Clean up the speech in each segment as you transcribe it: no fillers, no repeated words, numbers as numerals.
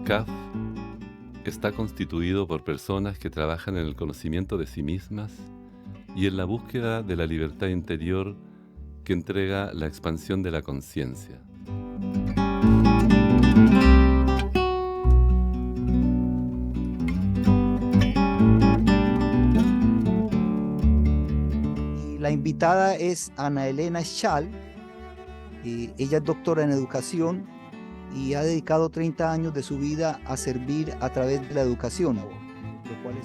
CAF está constituido por personas que trabajan en el conocimiento de sí mismas y en la búsqueda de la libertad interior que entrega la expansión de la conciencia. Y la invitada es Ana Elena Schall. Ella es doctora en educación y ha dedicado 30 años de su vida a servir a través de la educación.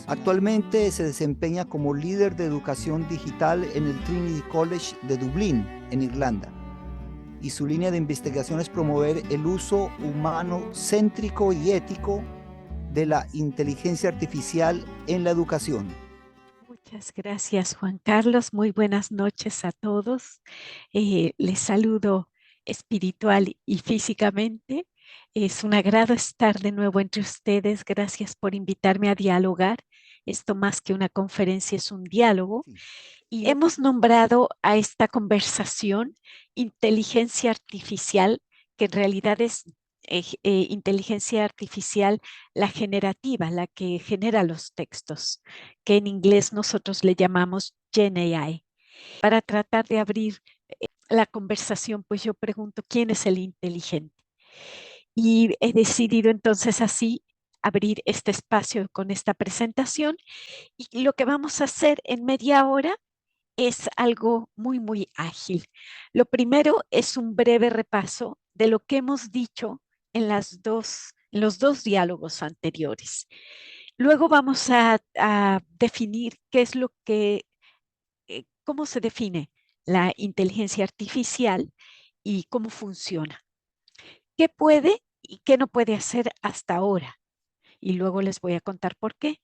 Actualmente se desempeña como líder de educación digital en el Trinity College de Dublín, en Irlanda. Y su línea de investigación es promover el uso humano céntrico y ético de la inteligencia artificial en la educación. Muchas gracias, Juan Carlos. Muy buenas noches a todos. Les saludo espiritual y físicamente. Es un agrado estar de nuevo entre ustedes. Gracias por invitarme a dialogar. Esto más que una conferencia es un diálogo. Sí. Y hemos nombrado a esta conversación inteligencia artificial, que en realidad es inteligencia artificial, la generativa, la que genera los textos, que en inglés nosotros le llamamos Gen AI. Para tratar de abrir la conversación, pues yo pregunto, ¿quién es el inteligente? Y he decidido entonces así abrir este espacio con esta presentación. Y lo que vamos a hacer en media hora es algo muy ágil. Lo primero es un breve repaso de lo que hemos dicho en los dos diálogos anteriores. Luego vamos a definir qué es cómo se define la inteligencia artificial y cómo funciona. ¿Qué puede y qué no puede hacer hasta ahora? Y luego les voy a contar por qué.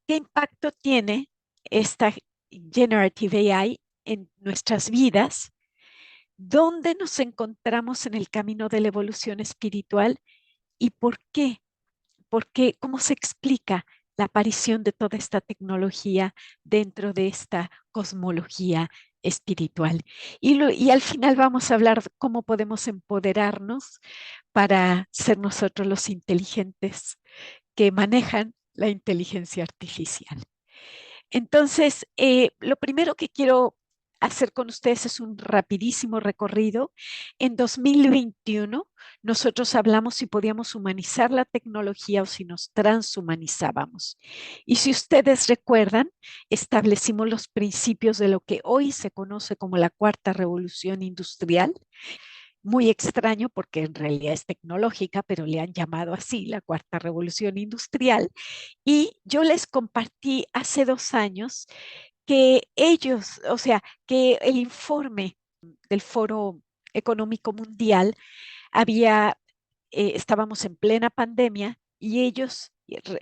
¿Qué impacto tiene esta Generative AI en nuestras vidas? ¿Dónde nos encontramos en el camino de la evolución espiritual y por qué? ¿Cómo se explica la aparición de toda esta tecnología dentro de esta cosmología espiritual? Y al final vamos a hablar de cómo podemos empoderarnos para ser nosotros los inteligentes que manejan la inteligencia artificial. Entonces, lo primero que quiero hacer con ustedes es un rapidísimo recorrido. En 2021, nosotros hablamos si podíamos humanizar la tecnología o si nos transhumanizábamos. Y si ustedes recuerdan, establecimos los principios de lo que hoy se conoce como la cuarta revolución industrial. Muy extraño porque en realidad es tecnológica, pero le han llamado así la cuarta revolución industrial. Y yo les compartí hace 2 años que ellos, o sea, que el informe del Foro Económico Mundial estábamos en plena pandemia y ellos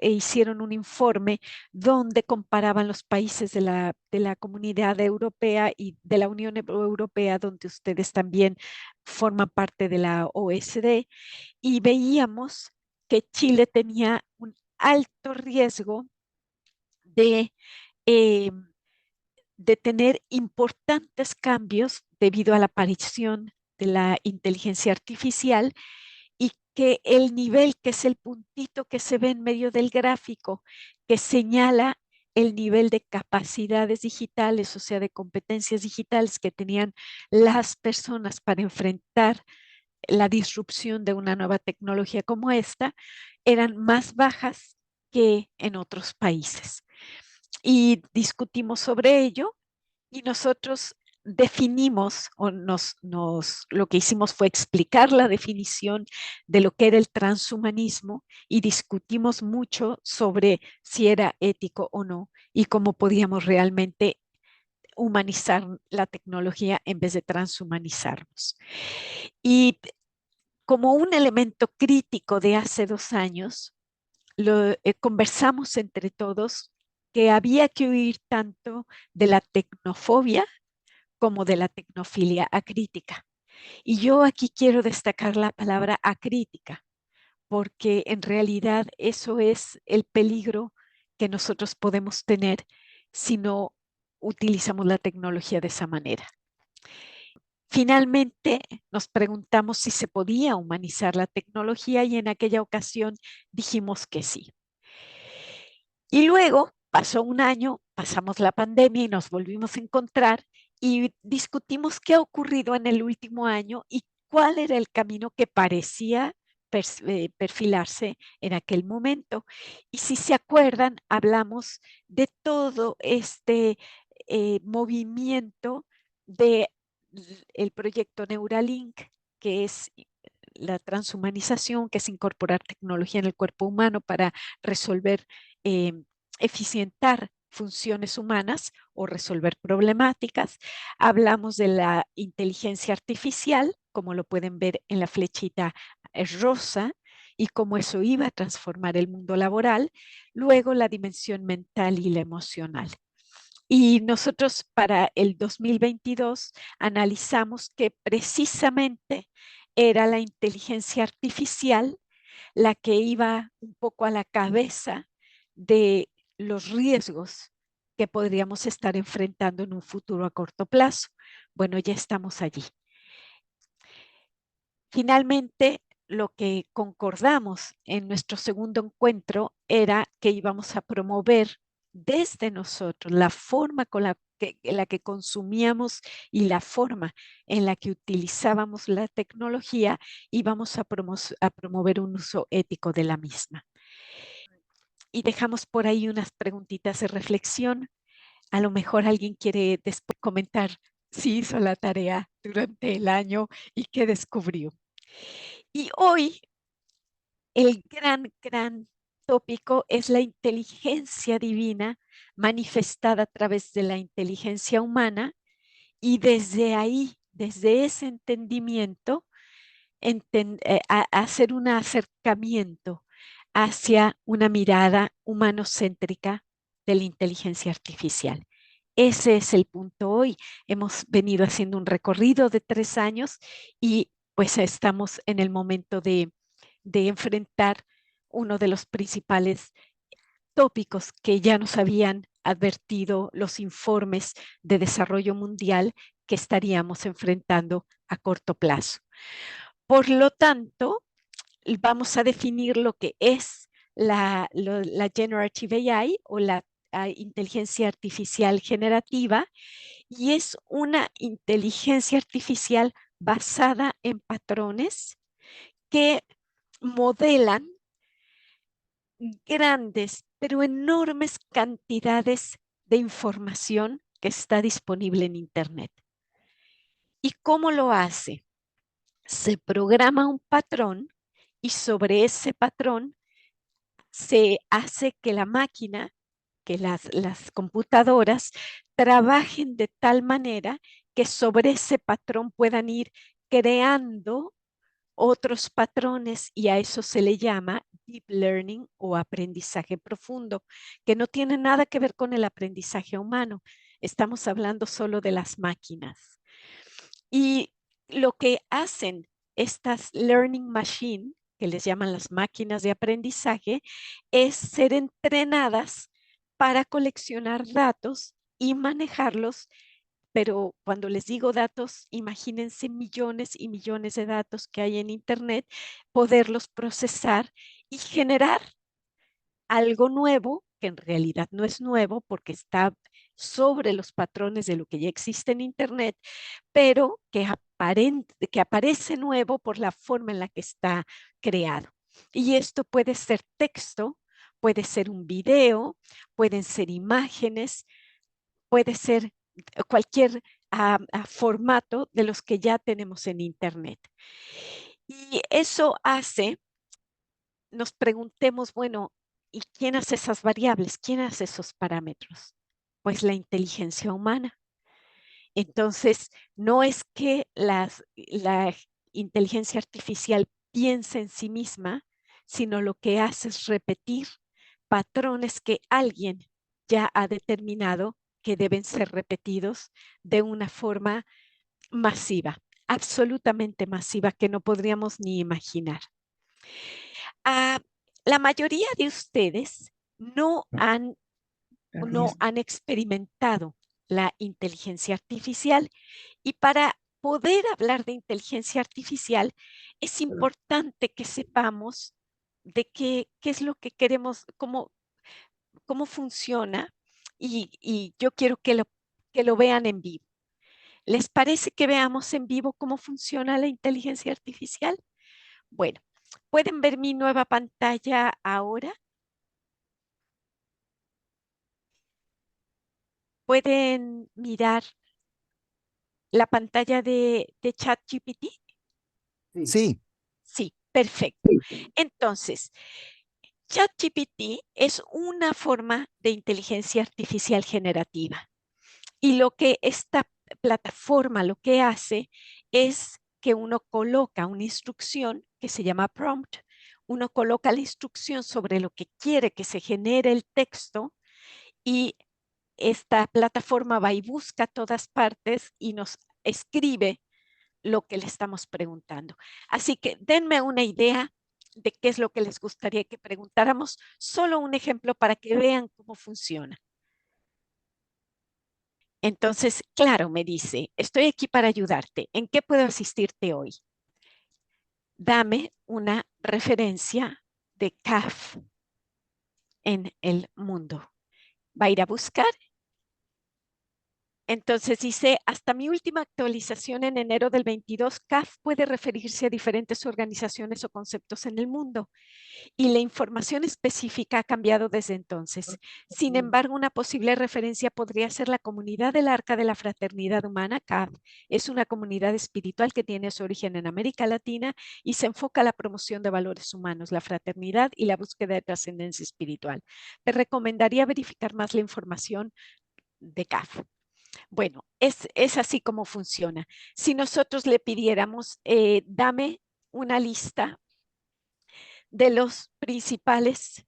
hicieron un informe donde comparaban los países de la Comunidad Europea y de la Unión Europea, donde ustedes también forman parte de la OSD, y veíamos que Chile tenía un alto riesgo de, eh, de tener importantes cambios debido a la aparición de la inteligencia artificial y que el nivel, que es el puntito que se ve en medio del gráfico, que señala el nivel de capacidades digitales, o sea, de competencias digitales que tenían las personas para enfrentar la disrupción de una nueva tecnología como esta, eran más bajas que en otros países. Y discutimos sobre ello y nosotros definimos lo que hicimos fue explicar la definición de lo que era el transhumanismo y discutimos mucho sobre si era ético o no y cómo podíamos realmente humanizar la tecnología en vez de transhumanizarnos. Y como un elemento crítico de hace 2 años, conversamos entre todos que había que huir tanto de la tecnofobia como de la tecnofilia acrítica. Y yo aquí quiero destacar la palabra acrítica, porque en realidad eso es el peligro que nosotros podemos tener si no utilizamos la tecnología de esa manera. Finalmente nos preguntamos si se podía humanizar la tecnología y en aquella ocasión dijimos que sí. Y luego pasó un año, pasamos la pandemia y nos volvimos a encontrar y discutimos qué ha ocurrido en el último año y cuál era el camino que parecía perfilarse en aquel momento. Y si se acuerdan, hablamos de todo este movimiento de el proyecto Neuralink, que es la transhumanización, que es incorporar tecnología en el cuerpo humano para resolver, eh, eficientar funciones humanas o resolver problemáticas. Hablamos de la inteligencia artificial, como lo pueden ver en la flechita rosa, y cómo eso iba a transformar el mundo laboral. Luego la dimensión mental y la emocional. Y nosotros para el 2022 analizamos que precisamente era la inteligencia artificial la que iba un poco a la cabeza de los riesgos que podríamos estar enfrentando en un futuro a corto plazo. Bueno, ya estamos allí. Finalmente, lo que concordamos en nuestro segundo encuentro era que íbamos a promover desde nosotros la forma en la que consumíamos y la forma en la que utilizábamos la tecnología, íbamos a promover un uso ético de la misma. Y dejamos por ahí unas preguntitas de reflexión. A lo mejor alguien quiere después comentar si hizo la tarea durante el año y qué descubrió. Y hoy el gran tópico es la inteligencia divina manifestada a través de la inteligencia humana, y desde ahí, desde ese entendimiento, hacer un acercamiento hacia una mirada humanocéntrica de la inteligencia artificial. Ese es el punto hoy. Hemos venido haciendo un recorrido de 3 años y pues estamos en el momento de enfrentar uno de los principales tópicos que ya nos habían advertido los informes de desarrollo mundial que estaríamos enfrentando a corto plazo. Por lo tanto, vamos a definir lo que es la Generative AI o la inteligencia artificial generativa, y es una inteligencia artificial basada en patrones que modelan grandes, pero enormes cantidades de información que está disponible en Internet. ¿Y cómo lo hace? Se programa un patrón y sobre ese patrón se hace que la máquina, que las computadoras trabajen de tal manera que sobre ese patrón puedan ir creando otros patrones, y a eso se le llama deep learning o aprendizaje profundo, que no tiene nada que ver con el aprendizaje humano. Estamos hablando solo de las máquinas. Y lo que hacen estas learning machine, que les llaman las máquinas de aprendizaje, es ser entrenadas para coleccionar datos y manejarlos. Pero cuando les digo datos, imagínense millones y millones de datos que hay en Internet, poderlos procesar y generar algo nuevo, que en realidad no es nuevo porque está sobre los patrones de lo que ya existe en Internet, pero que aparece nuevo por la forma en la que está creado. Y esto puede ser texto, puede ser un video, pueden ser imágenes, puede ser cualquier formato de los que ya tenemos en Internet. Y eso hace, nos preguntemos, bueno, ¿y quién hace esas variables? ¿Quién hace esos parámetros? Pues la inteligencia humana. Entonces, no es que la inteligencia artificial piense en sí misma, sino lo que hace es repetir patrones que alguien ya ha determinado que deben ser repetidos de una forma masiva, absolutamente masiva, que no podríamos ni imaginar. La mayoría de ustedes no han experimentado la inteligencia artificial, y para poder hablar de inteligencia artificial, es importante que sepamos de qué es lo que queremos, cómo funciona, y yo quiero que lo vean en vivo. ¿Les parece que veamos en vivo cómo funciona la inteligencia artificial? Bueno, ¿pueden ver mi nueva pantalla ahora? ¿Pueden mirar la pantalla de ChatGPT? Sí, Sí, perfecto. Entonces, ChatGPT es una forma de inteligencia artificial generativa. Y lo que esta plataforma lo que hace es que uno coloca una instrucción que se llama prompt. Uno coloca la instrucción sobre lo que quiere que se genere el texto, y esta plataforma va y busca todas partes y nos escribe lo que le estamos preguntando. Así que denme una idea de qué es lo que les gustaría que preguntáramos. Solo un ejemplo para que vean cómo funciona. Entonces, claro, me dice, estoy aquí para ayudarte. ¿En qué puedo asistirte hoy? Dame una referencia de CAF en el mundo. Va a ir a buscar. Entonces dice, hasta mi última actualización en enero del 22, CAF puede referirse a diferentes organizaciones o conceptos en el mundo, y la información específica ha cambiado desde entonces. Sin embargo, una posible referencia podría ser la comunidad del Arca de la Fraternidad Humana, CAF. Es una comunidad espiritual que tiene su origen en América Latina y se enfoca a la promoción de valores humanos, la fraternidad y la búsqueda de trascendencia espiritual. Te recomendaría verificar más la información de CAF. Bueno, es así como funciona. Si nosotros le pidiéramos, dame una lista de los principales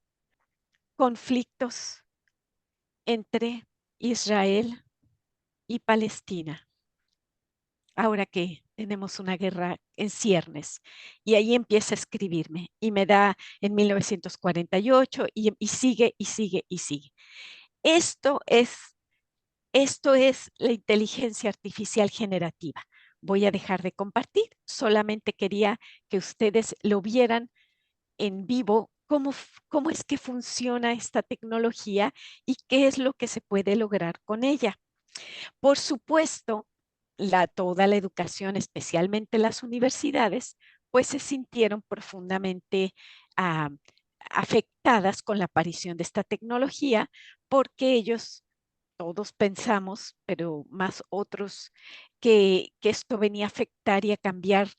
conflictos entre Israel y Palestina, ahora que tenemos una guerra en ciernes, y ahí empieza a escribirme y me da en 1948 y sigue y sigue y sigue. Esto es, esto es la inteligencia artificial generativa. Voy a dejar de compartir, solamente quería que ustedes lo vieran en vivo cómo es que funciona esta tecnología y qué es lo que se puede lograr con ella. Por supuesto, toda la educación, especialmente las universidades, pues se sintieron profundamente ah, afectadas con la aparición de esta tecnología, porque ellos, todos pensamos, pero más otros, que esto venía a afectar y a cambiar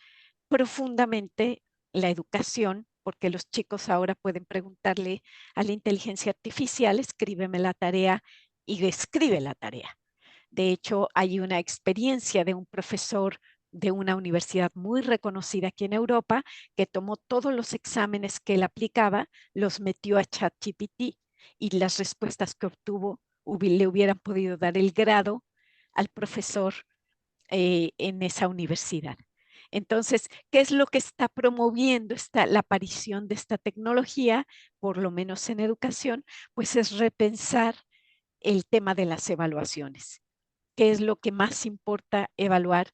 profundamente la educación, porque los chicos ahora pueden preguntarle a la inteligencia artificial, escríbeme la tarea, y escribe la tarea. De hecho, hay una experiencia de un profesor de una universidad muy reconocida aquí en Europa, que tomó todos los exámenes que él aplicaba, los metió a ChatGPT, y las respuestas que obtuvo le hubieran podido dar el grado al profesor en esa universidad. Entonces, ¿qué es lo que está promoviendo la aparición de esta tecnología, por lo menos en educación? Pues es repensar el tema de las evaluaciones. ¿Qué es lo que más importa evaluar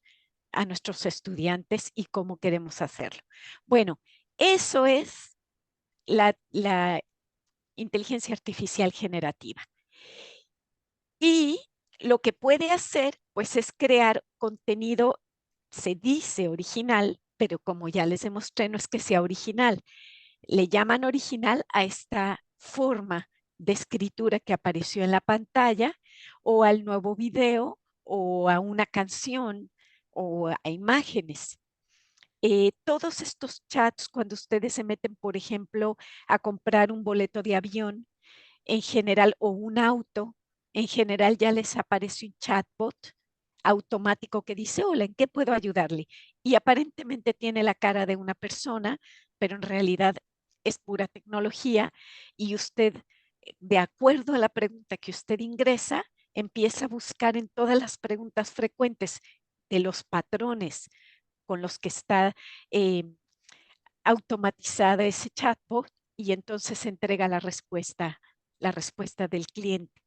a nuestros estudiantes y cómo queremos hacerlo? Bueno, eso es la inteligencia artificial generativa. Y lo que puede hacer, pues, es crear contenido, se dice original, pero como ya les demostré, no es que sea original. Le llaman original a esta forma de escritura que apareció en la pantalla, o al nuevo video, o a una canción, o a imágenes. Todos estos chats, cuando ustedes se meten, por ejemplo, a comprar un boleto de avión, en general, o un auto, en general ya les aparece un chatbot automático que dice, hola, ¿en qué puedo ayudarle? Y aparentemente tiene la cara de una persona, pero en realidad es pura tecnología, y usted, de acuerdo a la pregunta que usted ingresa, empieza a buscar en todas las preguntas frecuentes de los patrones con los que está eh, automatizada ese chatbot, y entonces entrega la respuesta del cliente.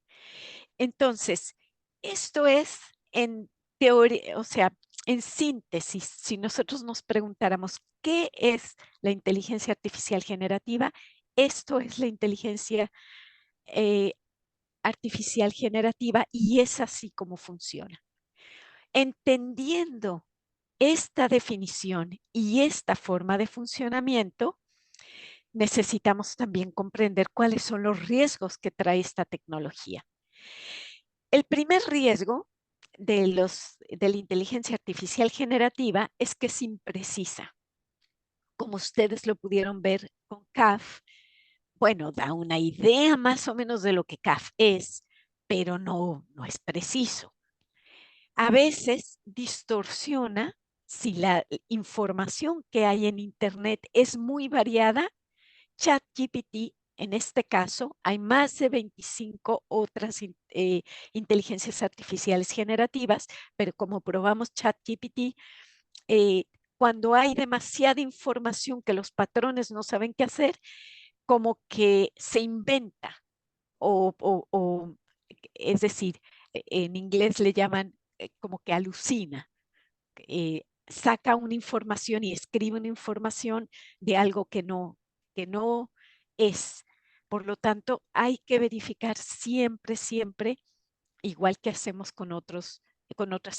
Entonces, esto es en teoría, o sea, en síntesis, si nosotros nos preguntáramos qué es la inteligencia artificial generativa, esto es la inteligencia eh, artificial generativa y es así como funciona. Entendiendo esta definición y esta forma de funcionamiento, necesitamos también comprender cuáles son los riesgos que trae esta tecnología. El primer riesgo de la inteligencia artificial generativa es que es imprecisa. Como ustedes lo pudieron ver con CAF, bueno, da una idea más o menos de lo que CAF es, pero no es preciso. A veces distorsiona si la información que hay en Internet es muy variada. ChatGPT, en este caso, hay más de 25 otras inteligencias artificiales generativas, pero como probamos ChatGPT, eh, cuando hay demasiada información que los patrones no saben qué hacer, como que se inventa o es decir, en inglés le llaman como que alucina, saca una información y escribe una información de algo que no es. Por lo tanto, hay que verificar siempre, siempre, igual que hacemos con otras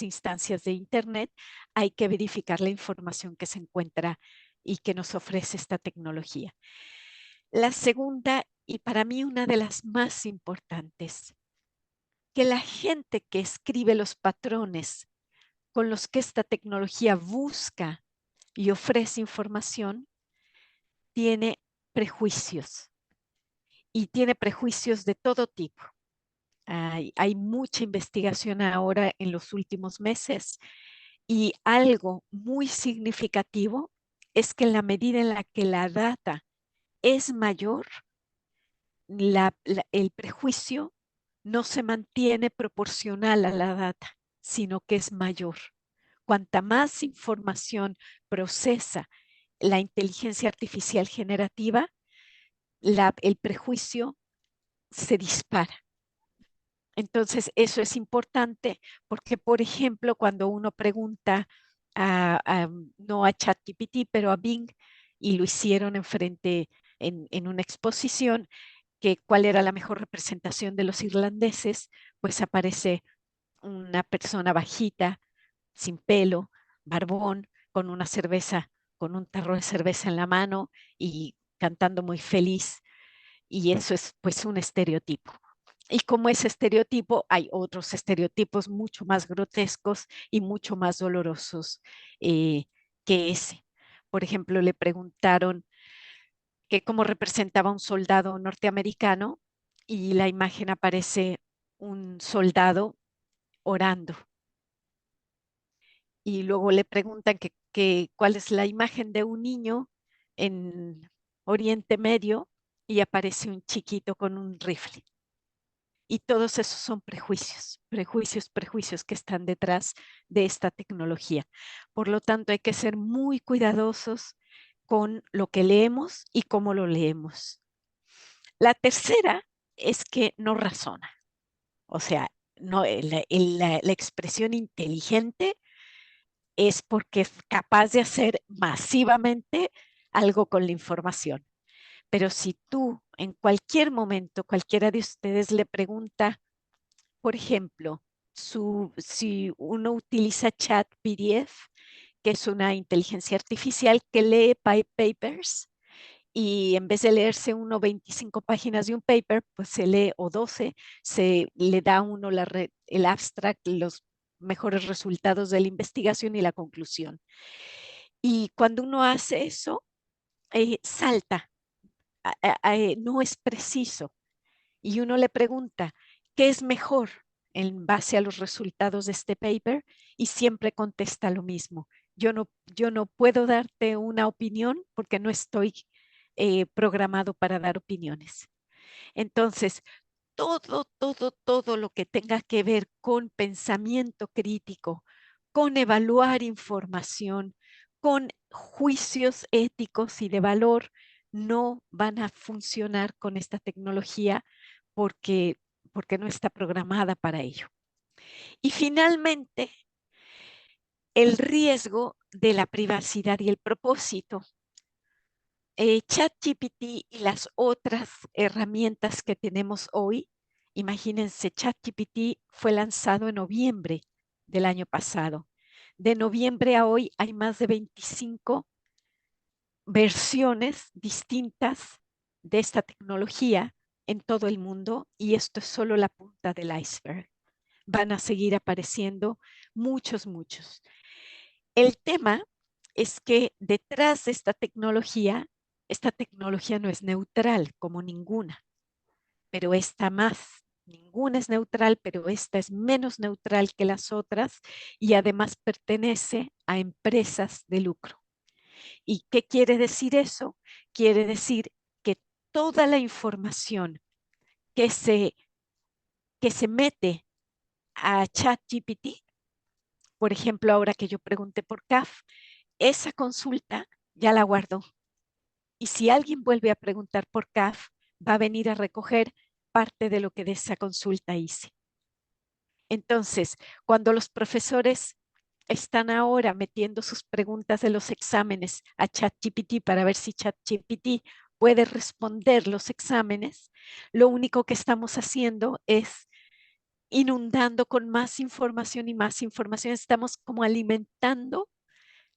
instancias de Internet, hay que verificar la información que se encuentra y que nos ofrece esta tecnología. La segunda, y para mí una de las más importantes, que la gente que escribe los patrones con los que esta tecnología busca y ofrece información, tiene prejuicios y tiene prejuicios de todo tipo. Hay mucha investigación ahora en los últimos meses y algo muy significativo es que en la medida en la que la data es mayor, el prejuicio no se mantiene proporcional a la data, sino que es mayor. Cuanta más información procesa la inteligencia artificial generativa, el prejuicio se dispara. Entonces, eso es importante porque, por ejemplo, cuando uno pregunta no a ChatGPT, pero a Bing, y lo hicieron en una exposición, que cuál era la mejor representación de los irlandeses, pues aparece una persona bajita, sin pelo, barbón, con una cerveza, con un tarro de cerveza en la mano y cantando muy feliz. Y eso es pues un estereotipo. Y como ese estereotipo, hay otros estereotipos mucho más grotescos y mucho más dolorosos eh, que ese. Por ejemplo, le preguntaron que cómo representaba un soldado norteamericano y la imagen aparece un soldado orando. Y luego le preguntan cuál es la imagen de un niño en Oriente Medio y aparece un chiquito con un rifle. Y todos esos son prejuicios, prejuicios, prejuicios que están detrás de esta tecnología. Por lo tanto, hay que ser muy cuidadosos con lo que leemos y cómo lo leemos. La tercera es que no razona. O sea, no, la expresión inteligente es porque es capaz de hacer masivamente algo con la información. Pero si tú en cualquier momento, cualquiera de ustedes le pregunta, por ejemplo, si uno utiliza Chat PDF, que es una inteligencia artificial que lee papers, y en vez de leerse uno 25 páginas de un paper, pues se lee o 12, se le da a uno el abstract, los mejores resultados de la investigación y la conclusión. Y cuando uno hace eso, salta, no es preciso. Y uno le pregunta, ¿qué es mejor en base a los resultados de este paper? Y siempre contesta lo mismo. Yo no puedo darte una opinión porque no estoy programado para dar opiniones. Entonces, todo lo que tenga que ver con pensamiento crítico, con evaluar información, con juicios éticos y de valor, no van a funcionar con esta tecnología porque, porque no está programada para ello. Y finalmente, el riesgo de la privacidad y el propósito. ChatGPT y las otras herramientas que tenemos hoy, imagínense, ChatGPT fue lanzado en noviembre del año pasado. De noviembre a hoy hay más de 25 versiones distintas de esta tecnología en todo el mundo y esto es solo la punta del iceberg. Van a seguir apareciendo muchos. El tema es que detrás de esta tecnología no es neutral como ninguna, pero esta más. Ninguna es neutral, pero esta es menos neutral que las otras y además pertenece a empresas de lucro. ¿Y qué quiere decir eso? Quiere decir que toda la información que se mete a ChatGPT, por ejemplo, ahora que yo pregunté por CAF, esa consulta ya la guardó. Y si alguien vuelve a preguntar por CAF, va a venir a recoger parte de lo que de esa consulta hice. Entonces, cuando los profesores están ahora metiendo sus preguntas de los exámenes a ChatGPT para ver si ChatGPT puede responder los exámenes, lo único que estamos haciendo es inundando con más información y más información. Estamos como alimentando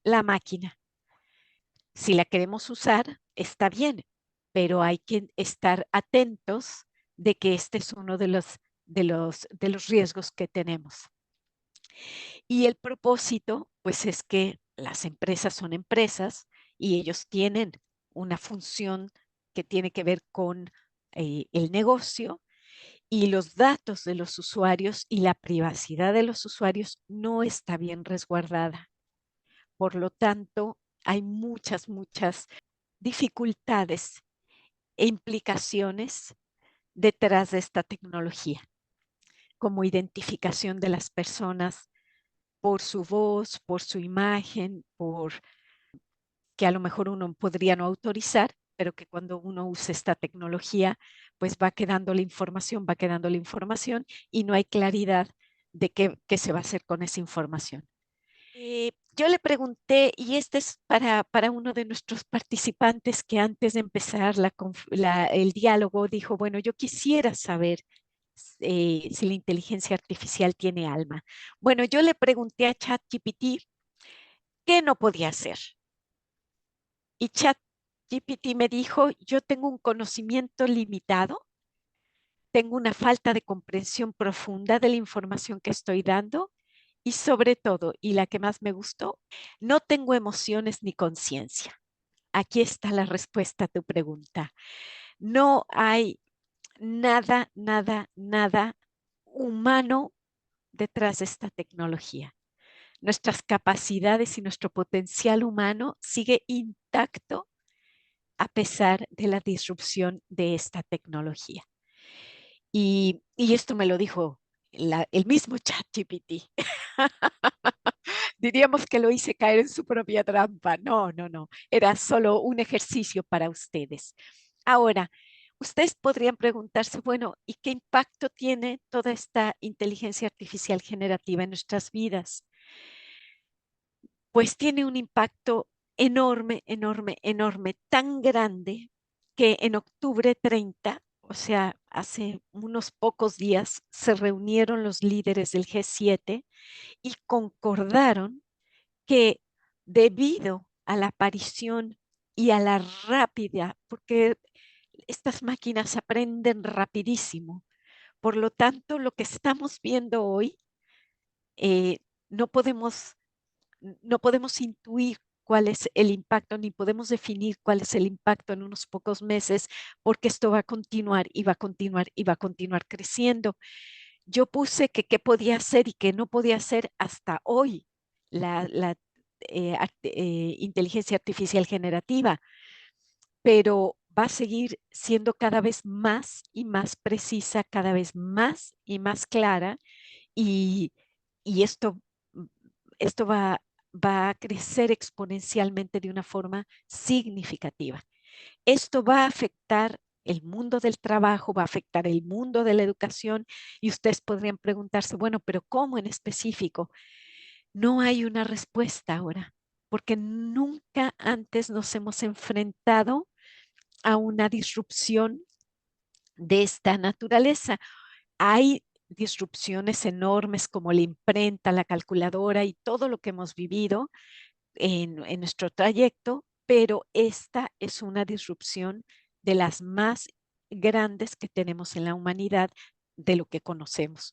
la máquina. Si la queremos usar, está bien, pero hay que estar atentos de que este es uno de los riesgos que tenemos. Y el propósito, pues es que las empresas son empresas y ellos tienen una función que tiene que ver con el negocio y los datos de los usuarios y la privacidad de los usuarios no está bien resguardada. Por lo tanto, hay muchas dificultades e implicaciones detrás de esta tecnología, como identificación de las personas por su voz, por su imagen, por que a lo mejor uno podría no autorizar, pero que cuando uno usa esta tecnología, pues va quedando la información y no hay claridad de qué se va a hacer con esa información. Yo le pregunté, y este es para uno de nuestros participantes que antes de empezar el diálogo dijo, bueno, yo quisiera saber si la inteligencia artificial tiene alma. Bueno, yo le pregunté a ChatGPT qué no podía hacer. Y ChatGPT me dijo, yo tengo un conocimiento limitado, tengo una falta de comprensión profunda de la información que estoy dando y sobre todo, y la que más me gustó, no tengo emociones ni conciencia. Aquí está la respuesta a tu pregunta. No hay nada humano detrás de esta tecnología. Nuestras capacidades y nuestro potencial humano sigue intacto a pesar de la disrupción de esta tecnología. Y esto me lo dijo el mismo ChatGPT. Diríamos que lo hice caer en su propia trampa. No. Era solo un ejercicio para ustedes. Ahora, ustedes podrían preguntarse, bueno, ¿y qué impacto tiene toda esta inteligencia artificial generativa en nuestras vidas? Pues tiene un impacto enorme, tan grande que en octubre 30, o sea, hace unos pocos días, se reunieron los líderes del G7 y concordaron que debido a la aparición y a la rápida, porque estas máquinas aprenden rapidísimo, por lo tanto, lo que estamos viendo hoy, eh, no podemos intuir cuál es el impacto, ni podemos definir cuál es el impacto en unos pocos meses, porque esto va a continuar y va a continuar y va a continuar creciendo. Yo puse que qué podía hacer y qué no podía hacer hasta hoy la inteligencia artificial generativa, pero va a seguir siendo cada vez más y más precisa, cada vez más y más clara y, y esto va a crecer exponencialmente de una forma significativa. Esto va a afectar el mundo del trabajo, va a afectar el mundo de la educación y ustedes podrían preguntarse, bueno, pero ¿cómo en específico? No hay una respuesta ahora, porque nunca antes nos hemos enfrentado a una disrupción de esta naturaleza. Hay disrupciones enormes como la imprenta, la calculadora y todo lo que hemos vivido en nuestro trayecto, pero esta es una disrupción de las más grandes que tenemos en la humanidad de lo que conocemos.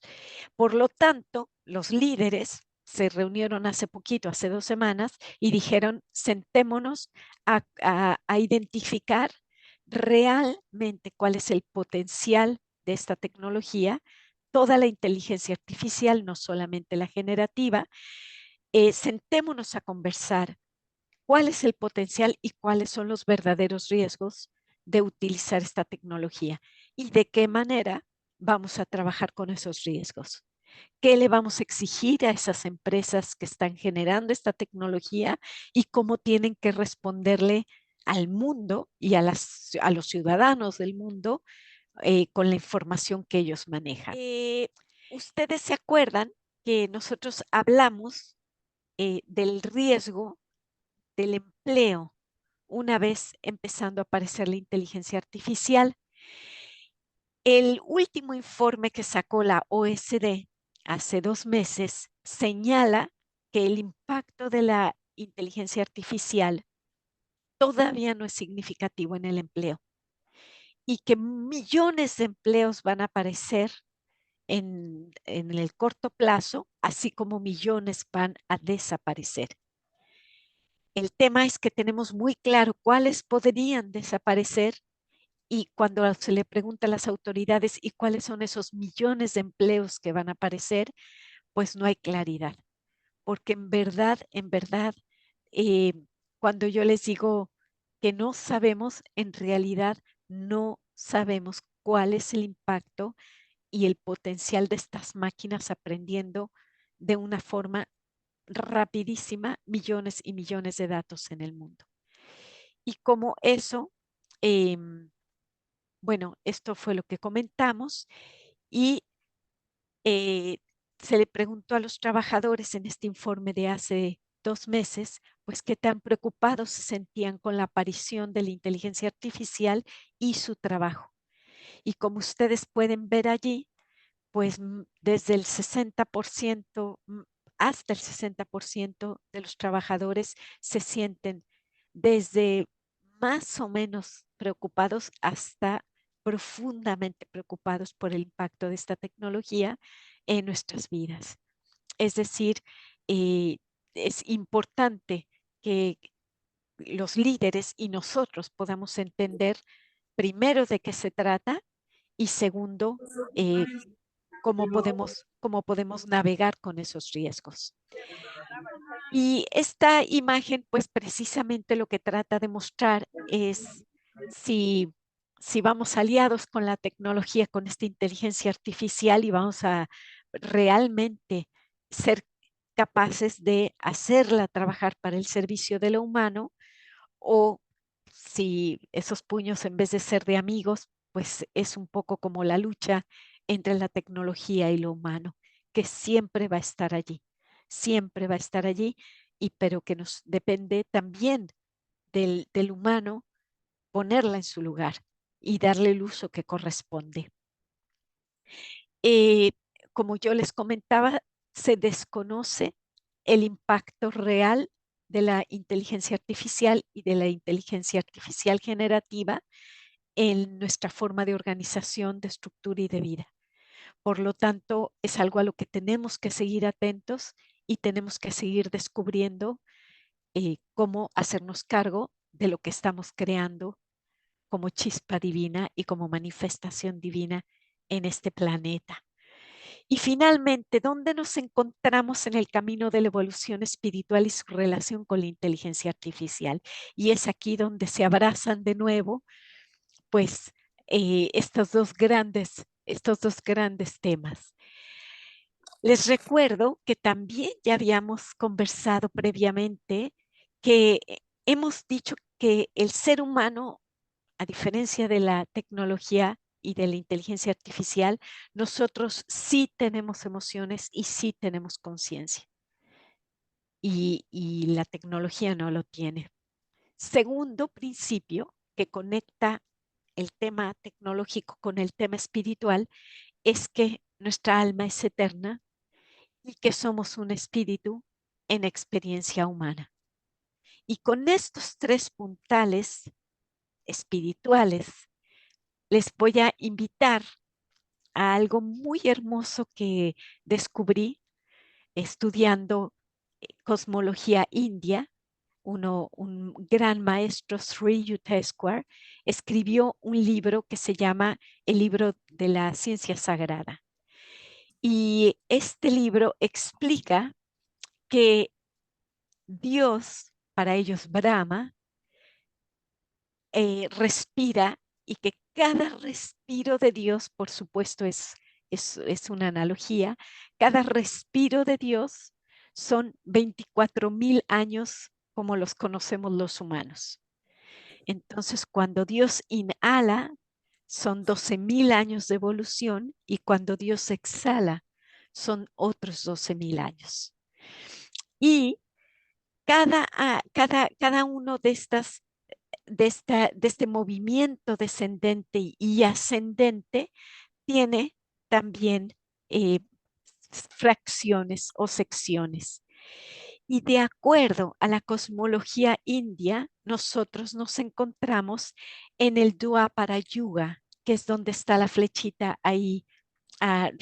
Por lo tanto, los líderes se reunieron hace poquito, hace 2 semanas, y dijeron, sentémonos a identificar realmente cuál es el potencial de esta tecnología, toda la inteligencia artificial, no solamente la generativa. Sentémonos a conversar cuál es el potencial y cuáles son los verdaderos riesgos de utilizar esta tecnología y de qué manera vamos a trabajar con esos riesgos. ¿Qué le vamos a exigir a esas empresas que están generando esta tecnología y cómo tienen que responderle al mundo y a los ciudadanos del mundo con la información que ellos manejan? Ustedes se acuerdan que nosotros hablamos del riesgo del empleo una vez empezando a aparecer la inteligencia artificial. El último informe que sacó la OSD hace 2 meses señala que el impacto de la inteligencia artificial todavía no es significativo en el empleo y que millones de empleos van a aparecer en el corto plazo, así como millones van a desaparecer. El tema es que tenemos muy claro cuáles podrían desaparecer y cuando se le pregunta a las autoridades y cuáles son esos millones de empleos que van a aparecer, pues no hay claridad. Porque en verdad, eh, cuando yo les digo que no sabemos, en realidad no sabemos cuál es el impacto y el potencial de estas máquinas aprendiendo de una forma rapidísima millones y millones de datos en el mundo. Y como eso, bueno, esto fue lo que comentamos y eh, se le preguntó a los trabajadores en este informe de hace 2 meses, pues qué tan preocupados se sentían con la aparición de la inteligencia artificial y su trabajo. Y como ustedes pueden ver allí, pues desde el 60% hasta el 60% de los trabajadores se sienten desde más o menos preocupados hasta profundamente preocupados por el impacto de esta tecnología en nuestras vidas. Es decir, eh, es importante que los líderes y nosotros podamos entender primero de qué se trata y segundo, eh, cómo podemos navegar con esos riesgos. Y esta imagen, pues precisamente lo que trata de mostrar es si vamos aliados con la tecnología, con esta inteligencia artificial y vamos a realmente ser capaces de hacerla trabajar para el servicio de lo humano o si esos puños en vez de ser de amigos, pues es un poco como la lucha entre la tecnología y lo humano, que siempre va a estar allí, siempre va a estar allí, pero que nos depende también del humano ponerla en su lugar y darle el uso que corresponde. Eh, Como yo les comentaba, se desconoce el impacto real de la inteligencia artificial y de la inteligencia artificial generativa en nuestra forma de organización, de estructura y de vida. Por lo tanto, es algo a lo que tenemos que seguir atentos y tenemos que seguir descubriendo cómo hacernos cargo de lo que estamos creando como chispa divina y como manifestación divina en este planeta. Y finalmente, ¿dónde nos encontramos en el camino de la evolución espiritual y su relación con la inteligencia artificial? Y es aquí donde se abrazan de nuevo, pues, estos dos grandes temas. Les recuerdo que también ya habíamos conversado previamente que hemos dicho que el ser humano, a diferencia de la tecnología y de la inteligencia artificial, nosotros sí tenemos emociones y sí tenemos conciencia. y la tecnología no lo tiene. Segundo principio que conecta el tema tecnológico con el tema espiritual es que nuestra alma es eterna y que somos un espíritu en experiencia humana. Y con estos tres puntales espirituales, les voy a invitar a algo muy hermoso que descubrí estudiando cosmología india. Un gran maestro, Sri Yukteswar, escribió un libro que se llama El libro de la ciencia sagrada. Y este libro explica que Dios, para ellos Brahma, respira y que cada respiro de Dios, por supuesto, es una analogía, cada respiro de Dios son 24,000 años como los conocemos los humanos. Entonces, cuando Dios inhala, son 12,000 años de evolución y cuando Dios exhala, son otros 12,000 años. Y cada uno de este movimiento descendente y ascendente tiene también eh, fracciones o secciones. Y de acuerdo a la cosmología india, nosotros nos encontramos en el Dwapara Yuga, que es donde está la flechita ahí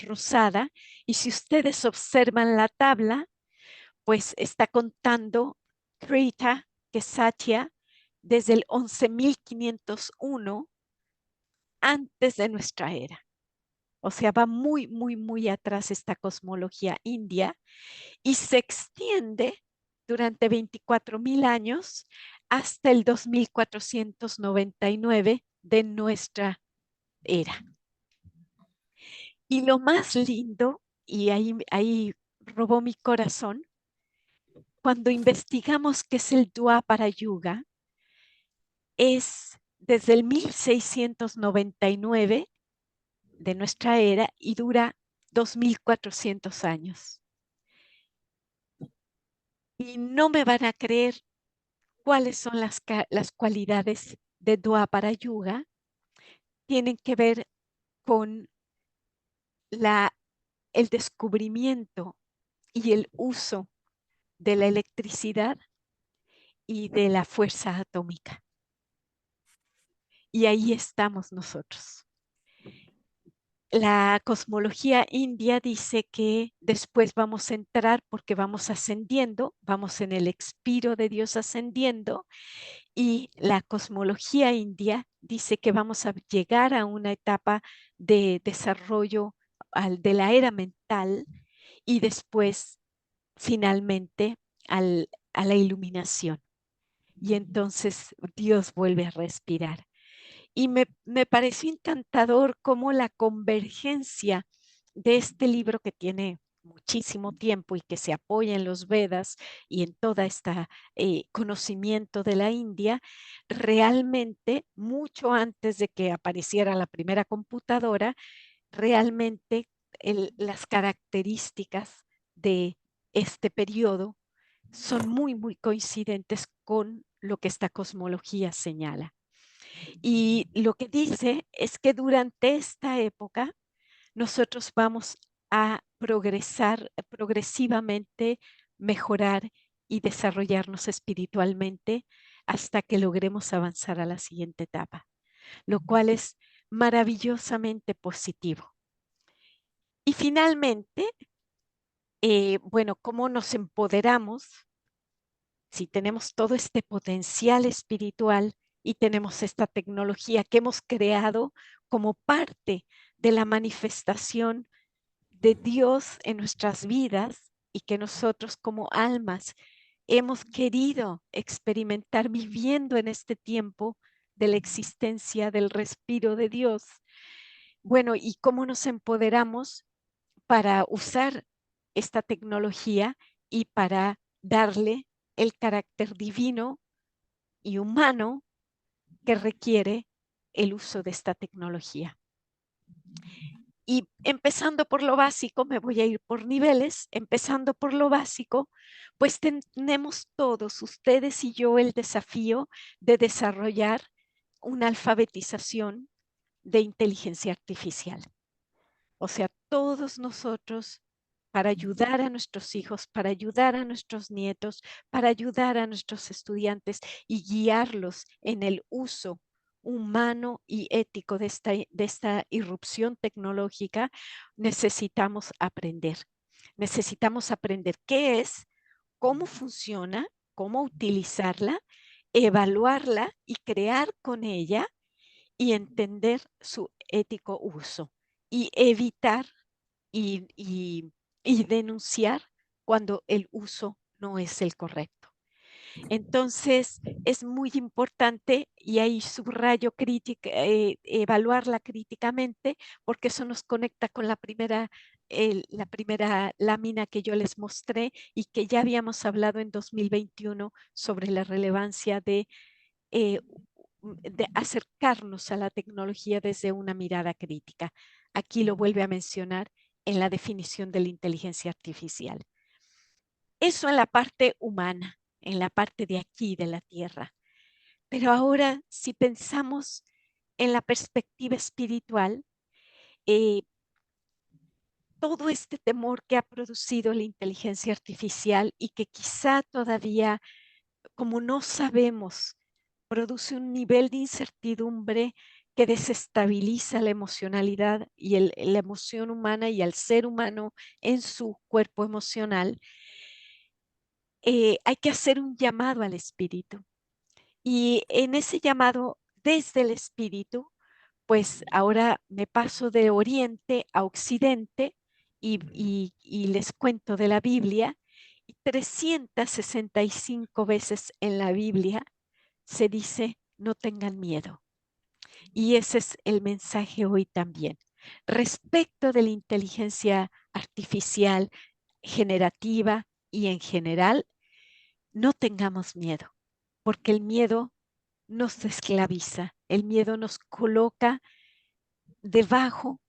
rosada. Y si ustedes observan la tabla, pues está contando Trita, que es Satya, desde el 11,501 antes de nuestra era. O sea, va muy, muy, muy atrás esta cosmología india y se extiende durante 24,000 años hasta el 2499 de nuestra era. Y lo más lindo, y ahí robó mi corazón, cuando investigamos qué es el Dwapara Yuga, es desde el 1699 de nuestra era y dura 2,400 años. Y no me van a creer cuáles son las cualidades de Dwapara Yuga. Tienen que ver con el descubrimiento y el uso de la electricidad y de la fuerza atómica. Y ahí estamos nosotros. La cosmología india dice que después vamos a entrar porque vamos ascendiendo, vamos en el expiro de Dios ascendiendo, y la cosmología india dice que vamos a llegar a una etapa de desarrollo de la era mental y después finalmente a la iluminación. Y entonces Dios vuelve a respirar. Y me pareció encantador cómo la convergencia de este libro que tiene muchísimo tiempo y que se apoya en los Vedas y en toda esta conocimiento de la India, realmente mucho antes de que apareciera la primera computadora, realmente las características de este periodo son muy, muy coincidentes con lo que esta cosmología señala. Y lo que dice es que durante esta época nosotros vamos a progresar progresivamente, mejorar y desarrollarnos espiritualmente hasta que logremos avanzar a la siguiente etapa, lo cual es maravillosamente positivo. Y finalmente, bueno, ¿cómo nos empoderamos si tenemos todo este potencial espiritual y tenemos esta tecnología que hemos creado como parte de la manifestación de Dios en nuestras vidas y que nosotros como almas hemos querido experimentar viviendo en este tiempo de la existencia del respiro de Dios? Bueno, ¿y cómo nos empoderamos para usar esta tecnología y para darle el carácter divino y humano que requiere el uso de esta tecnología? Y empezando por lo básico, me voy a ir por niveles, empezando por lo básico, pues tenemos todos, ustedes y yo, el desafío de desarrollar una alfabetización de inteligencia artificial. O sea, todos nosotros, para ayudar a nuestros hijos, para ayudar a nuestros nietos, para ayudar a nuestros estudiantes y guiarlos en el uso humano y ético de esta irrupción tecnológica, necesitamos aprender. Necesitamos aprender qué es, cómo funciona, cómo utilizarla, evaluarla y crear con ella y entender su ético uso y evitar y denunciar cuando el uso no es el correcto. Entonces, es muy importante, y ahí subrayo evaluarla críticamente, porque eso nos conecta con la primera lámina que yo les mostré y que ya habíamos hablado en 2021 sobre la relevancia de acercarnos a la tecnología desde una mirada crítica. Aquí lo vuelve a mencionar en la definición de la inteligencia artificial. Eso en la parte humana, en la parte de aquí, de la Tierra. Pero ahora, si pensamos en la perspectiva espiritual, todo este temor que ha producido la inteligencia artificial y que quizá todavía, como no sabemos, produce un nivel de incertidumbre que desestabiliza la emocionalidad y la emoción humana y al ser humano en su cuerpo emocional, hay que hacer un llamado al espíritu. Y en ese llamado desde el espíritu, pues ahora me paso de oriente a occidente y les cuento de la Biblia. Y 365 veces en la Biblia se dice, no tengan miedo. Y ese es el mensaje hoy también. Respecto de la inteligencia artificial generativa y en general, no tengamos miedo, porque el miedo nos esclaviza, el miedo nos coloca debajo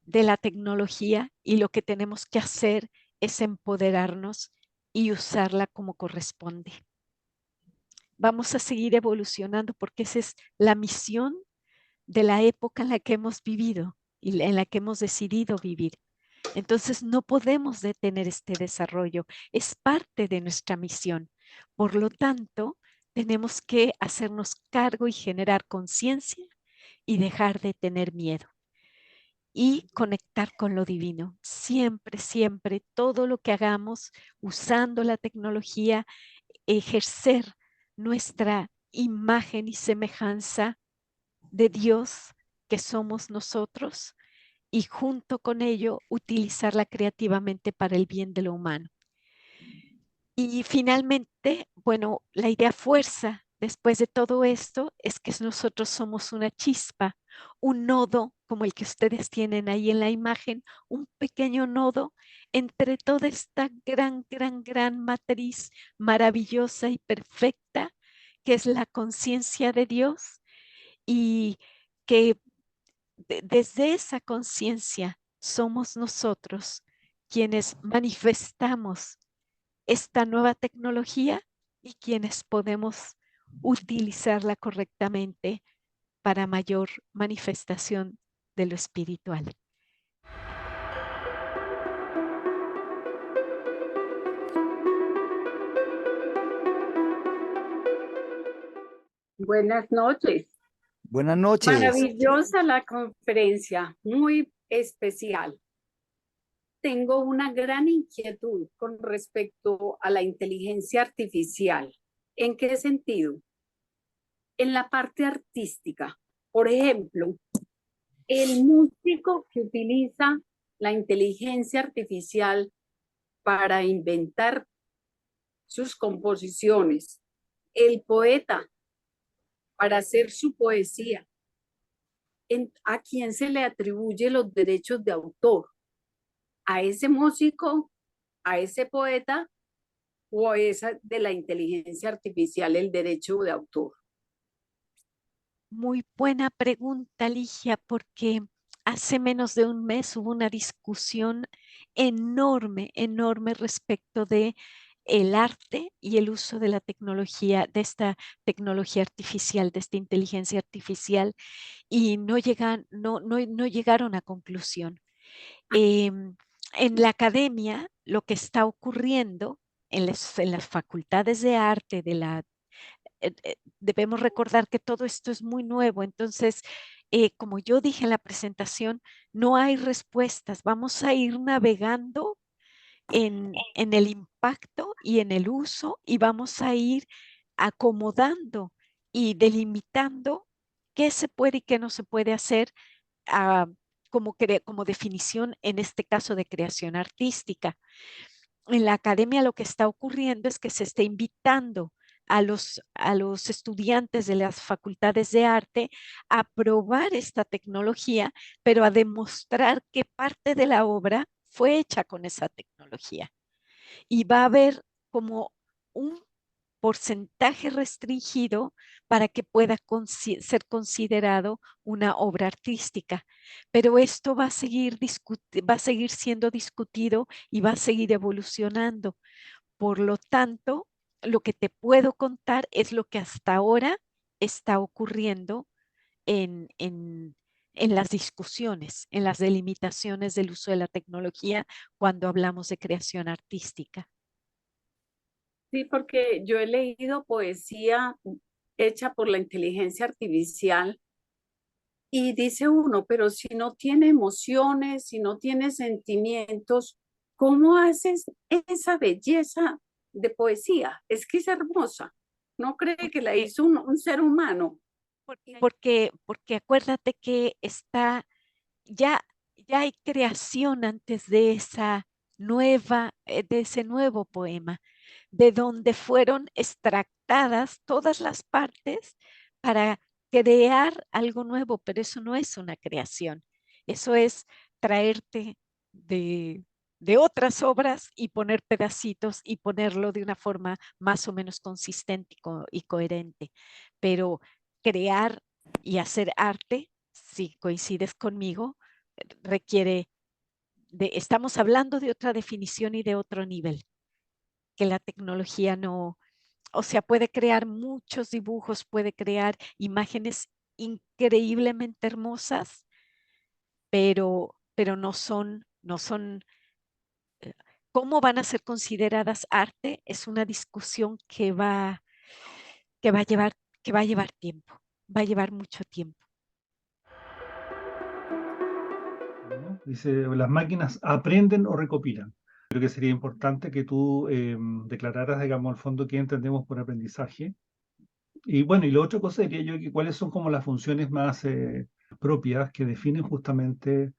de la tecnología y lo que tenemos que hacer es empoderarnos y usarla como corresponde. Vamos a seguir evolucionando porque esa es la misión de la época en la que hemos vivido y en la que hemos decidido vivir. Entonces no podemos detener este desarrollo, es parte de nuestra misión. Por lo tanto, tenemos que hacernos cargo y generar conciencia y dejar de tener miedo y conectar con lo divino. Siempre, siempre, todo lo que hagamos usando la tecnología, ejercer nuestra imagen y semejanza de Dios que somos nosotros y junto con ello utilizarla creativamente para el bien de lo humano. Y finalmente, bueno, la idea fuerza después de todo esto es que nosotros somos una chispa, un nodo como el que ustedes tienen ahí en la imagen, un pequeño nodo entre toda esta gran matriz maravillosa y perfecta que es la conciencia de Dios y que desde esa conciencia somos nosotros quienes manifestamos esta nueva tecnología y quienes podemos utilizarla correctamente para mayor manifestación de lo espiritual. Buenas noches. Buenas noches. Maravillosa la conferencia, muy especial. Tengo una gran inquietud con respecto a la inteligencia artificial. ¿En qué sentido? En la parte artística. Por ejemplo, el músico que utiliza la inteligencia artificial para inventar sus composiciones, el poeta para hacer su poesía, ¿a quién se le atribuye los derechos de autor? ¿A ese músico, a ese poeta o a esa de la inteligencia artificial el derecho de autor? Muy buena pregunta, Ligia, porque hace menos de un mes hubo una discusión enorme, enorme respecto de el arte y el uso de la tecnología, de esta tecnología artificial, de esta inteligencia artificial, y no llegaron a conclusión. En la academia, lo que está ocurriendo en las facultades de arte debemos recordar que todo esto es muy nuevo. Entonces, como yo dije en la presentación, no hay respuestas. Vamos a ir navegando en el impacto y en el uso, y vamos a ir acomodando y delimitando qué se puede y qué no se puede hacer, ah, como definición en este caso de creación artística. En la academia lo que está ocurriendo es que se está invitando a los estudiantes de las facultades de arte a probar esta tecnología, pero a demostrar que parte de la obra fue hecha con esa tecnología. Y va a haber como un porcentaje restringido para que pueda ser considerado una obra artística. Pero esto va a seguir siendo discutido y va a seguir evolucionando. Por lo tanto, lo que te puedo contar es lo que hasta ahora está ocurriendo en las discusiones, en las delimitaciones del uso de la tecnología cuando hablamos de creación artística. Sí, porque yo he leído poesía hecha por la inteligencia artificial y dice uno, pero si no tiene emociones, si no tiene sentimientos, ¿cómo haces esa belleza de poesía? Es que es hermosa. ¿No cree que la Porque, hizo un ser humano? porque acuérdate que ya, ya hay creación antes de de ese nuevo poema, de donde fueron extractadas todas las partes para crear algo nuevo, pero eso no es una creación, eso es traerte de, de otras obras y poner pedacitos y ponerlo de una forma más o menos consistente y coherente, pero crear y hacer arte, si coincides conmigo, requiere estamos hablando de otra definición y de otro nivel, que la tecnología no, o sea, puede crear muchos dibujos, puede crear imágenes increíblemente hermosas, pero no son, eh, ¿cómo van a ser consideradas arte? Es una discusión que va a llevar, que va a llevar tiempo, va a llevar mucho tiempo. ¿No? Dice, las máquinas aprenden o recopilan. Creo que sería importante que tú declararas, digamos, al fondo qué entendemos por aprendizaje. Y bueno, y lo otro cosa diría yo que cuáles son como las funciones más propias que definen justamente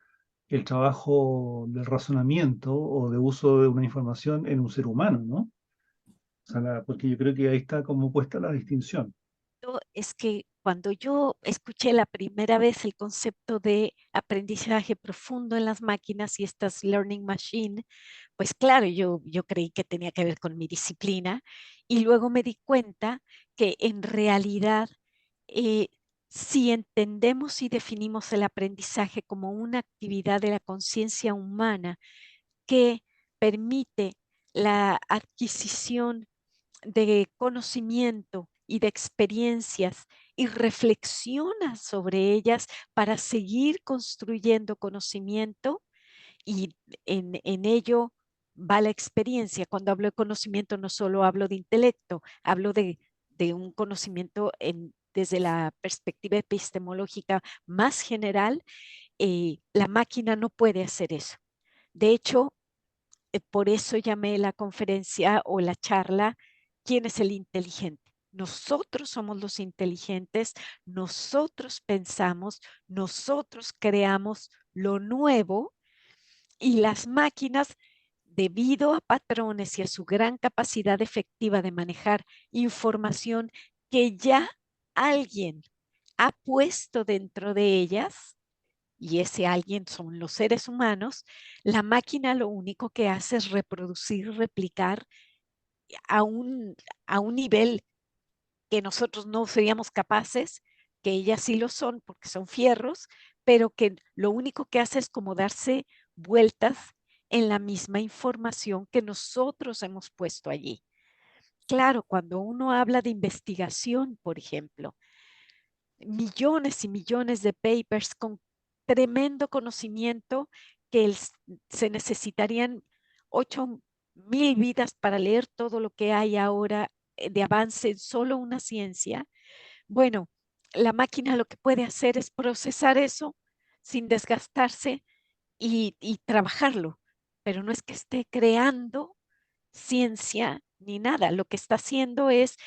el trabajo del razonamiento o de uso de una información en un ser humano, ¿no? O sea, porque yo creo que ahí está como puesta la distinción. Es que cuando yo escuché la primera vez el concepto de aprendizaje profundo en las máquinas y estas learning machine, pues claro, yo creí que tenía que ver con mi disciplina, y luego me di cuenta que en realidad, eh, si entendemos y definimos el aprendizaje como una actividad de la conciencia humana que permite la adquisición de conocimiento y de experiencias y reflexiona sobre ellas para seguir construyendo conocimiento, y en ello va la experiencia. Cuando hablo de conocimiento no solo hablo de intelecto, hablo de un conocimiento desde la perspectiva epistemológica más general. La máquina no puede hacer eso. De hecho, por eso llamé la conferencia o la charla, ¿quién es el inteligente? Nosotros somos los inteligentes, nosotros pensamos, nosotros creamos lo nuevo, y las máquinas, debido a patrones y a su gran capacidad efectiva de manejar información que ya alguien ha puesto dentro de ellas, y ese alguien son los seres humanos, la máquina lo único que hace es reproducir, replicar a a un nivel que nosotros no seríamos capaces, que ellas sí lo son porque son fierros, pero que lo único que hace es como darse vueltas en la misma información que nosotros hemos puesto allí. Claro, cuando uno habla de investigación, por ejemplo, millones y millones de papers con tremendo conocimiento que se necesitarían 8.000 vidas para leer todo lo que hay ahora de avance en solo una ciencia. Bueno, la máquina lo que puede hacer es procesar eso sin desgastarse y trabajarlo, pero no es que esté creando ciencia ni nada. Lo que está haciendo es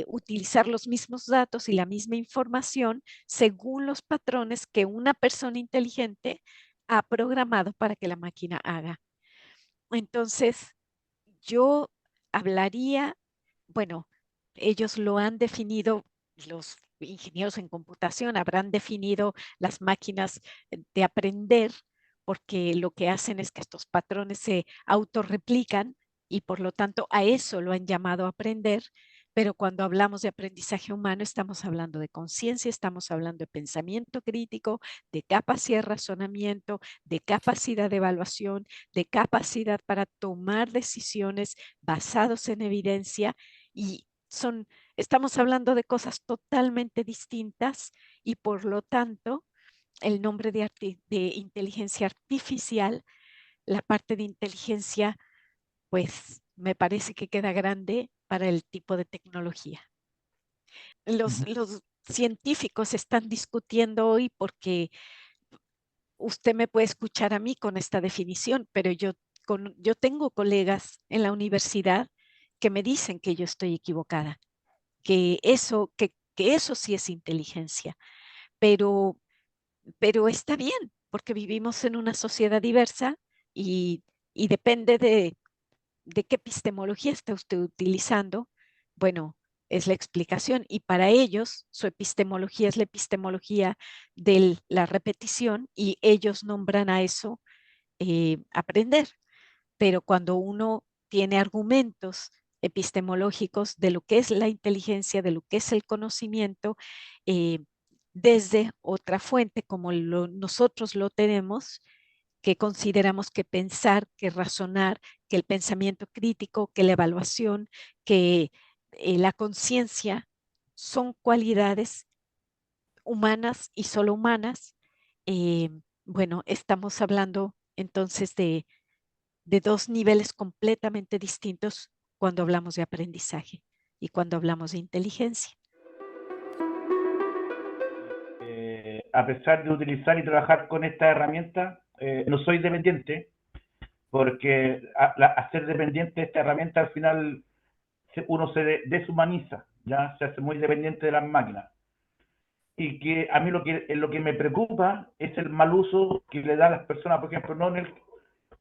utilizar los mismos datos y la misma información según los patrones que una persona inteligente ha programado para que la máquina haga. Entonces, yo hablaría, bueno, ellos lo han definido, los ingenieros en computación habrán definido las máquinas de aprender, porque lo que hacen es que estos patrones se autorreplican y por lo tanto a eso lo han llamado aprender. Pero cuando hablamos de aprendizaje humano, estamos hablando de conciencia, estamos hablando de pensamiento crítico, de capacidad de razonamiento, de capacidad de evaluación, de capacidad para tomar decisiones basados en evidencia, y estamos hablando de cosas totalmente distintas, y por lo tanto el nombre de inteligencia artificial, la parte de inteligencia, pues me parece que queda grande para el tipo de tecnología. Los científicos están discutiendo hoy porque usted me puede escuchar a mí con esta definición, pero yo tengo colegas en la universidad que me dicen que yo estoy equivocada, que eso sí es inteligencia, pero está bien, porque vivimos en una sociedad diversa y depende de qué epistemología está usted utilizando. Bueno, es la explicación, y para ellos su epistemología es la epistemología de la repetición y ellos nombran a eso aprender. Pero cuando uno tiene argumentos epistemológicos de lo que es la inteligencia, de lo que es el conocimiento, eh, desde otra fuente como nosotros lo tenemos, que consideramos que pensar, que razonar, que el pensamiento crítico, que la evaluación, que la conciencia son cualidades humanas y solo humanas. eh, bueno, estamos hablando entonces de dos niveles completamente distintos cuando hablamos de aprendizaje y cuando hablamos de inteligencia. A pesar de utilizar y trabajar con esta herramienta, no soy dependiente, porque a ser dependiente de esta herramienta al final uno se deshumaniza, ya se hace muy dependiente de las máquinas. Y que a mí lo que me preocupa es el mal uso que le da a las personas, por ejemplo,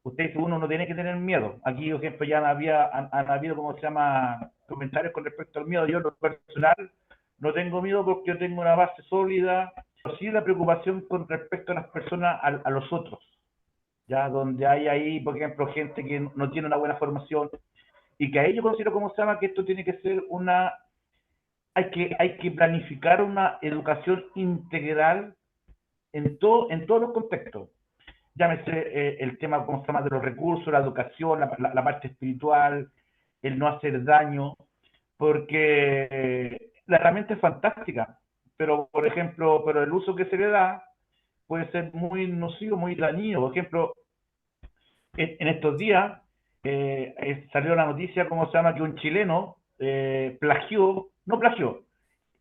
usted dice, uno no tiene que tener miedo. Aquí, por ejemplo, ya han habido, ¿cómo se llama?, comentarios con respecto al miedo. Yo, en lo personal, no tengo miedo porque yo tengo una base sólida, pero sí la preocupación con respecto a las personas, a los otros, ya donde hay ahí, por ejemplo, gente que no tiene una buena formación, y que a ellos considero, ¿cómo se llama?, que esto tiene que ser hay que planificar una educación integral en todos los contextos. Llámese el tema, ¿cómo se llama?, de los recursos, la educación, la parte espiritual, el no hacer daño, porque la herramienta es fantástica, pero, por ejemplo, el uso que se le da puede ser muy nocivo, muy dañino. Por ejemplo, en estos días salió la noticia, ¿cómo se llama?, que un chileno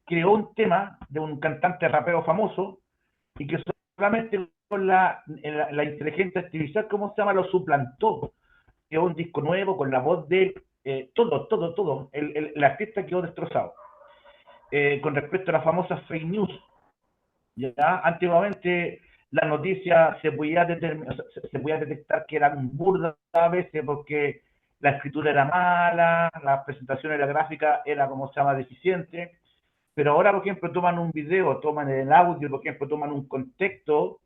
creó un tema de un cantante rapero famoso, y que solamente con la inteligencia artificial, ¿cómo se llama?, lo suplantó. Quedó un disco nuevo con la voz de todo. El artista quedó destrozado. Con respecto a las famosas fake news, ya antiguamente la noticia se podía detectar que eran burdas a veces porque la escritura era mala, la presentación de la gráfica era, como se llama, deficiente. Pero ahora, por ejemplo, toman un video, toman el audio, por ejemplo, toman un contexto,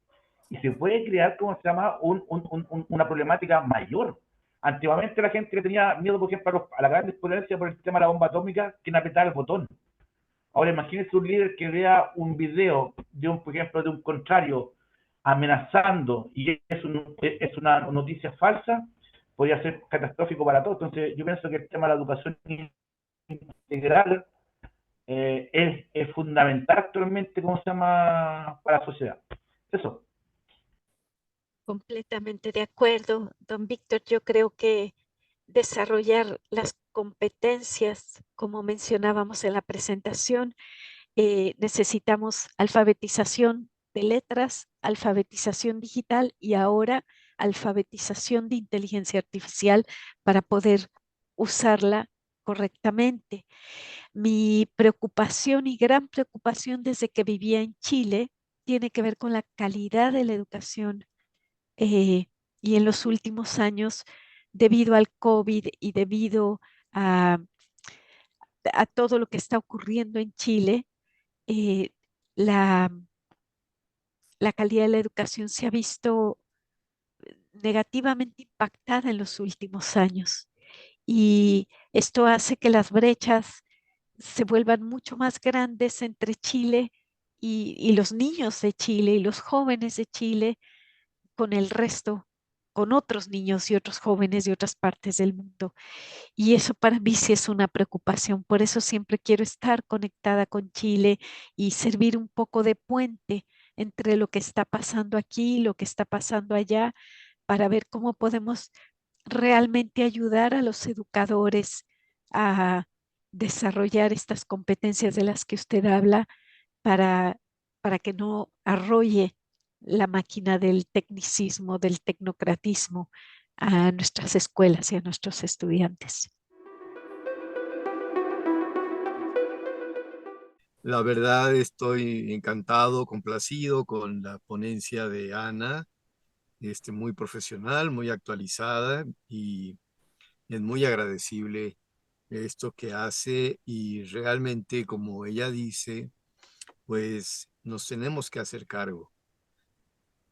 y se puede crear, ¿cómo se llama?, una problemática mayor. Antiguamente la gente le tenía miedo, por ejemplo, a las grandes potencias por el tema de la bomba atómica, que no apretaba el botón. Ahora imagínese un líder que vea un video de un, por ejemplo, de un contrario amenazando y es una noticia falsa, podría ser catastrófico para todos. Entonces yo pienso que el tema de la educación integral es fundamental actualmente, ¿cómo se llama?, para la sociedad. Eso. Completamente de acuerdo, don Víctor. Yo creo que desarrollar las competencias, como mencionábamos en la presentación, necesitamos alfabetización de letras, alfabetización digital y ahora alfabetización de inteligencia artificial para poder usarla correctamente. Mi preocupación y gran preocupación desde que vivía en Chile tiene que ver con la calidad de la educación, y en los últimos años, debido al COVID y debido a, a todo lo que está ocurriendo en Chile, eh, la, la calidad de la educación se ha visto negativamente impactada en los últimos años. Y esto hace que las brechas se vuelvan mucho más grandes entre Chile y los niños de Chile y los jóvenes de Chile con el resto, con otros niños y otros jóvenes de otras partes del mundo. Y eso para mí sí es una preocupación. Por eso siempre quiero estar conectada con Chile y servir un poco de puente entre lo que está pasando aquí y lo que está pasando allá, para ver cómo podemos realmente ayudar a los educadores a desarrollar estas competencias de las que usted habla para, para que no arrolle la máquina del tecnicismo, del tecnocratismo a nuestras escuelas y a nuestros estudiantes. La verdad estoy encantado, complacido con la ponencia de Ana, muy profesional, muy actualizada y es muy agradecible esto que hace y realmente, como ella dice, pues nos tenemos que hacer cargo.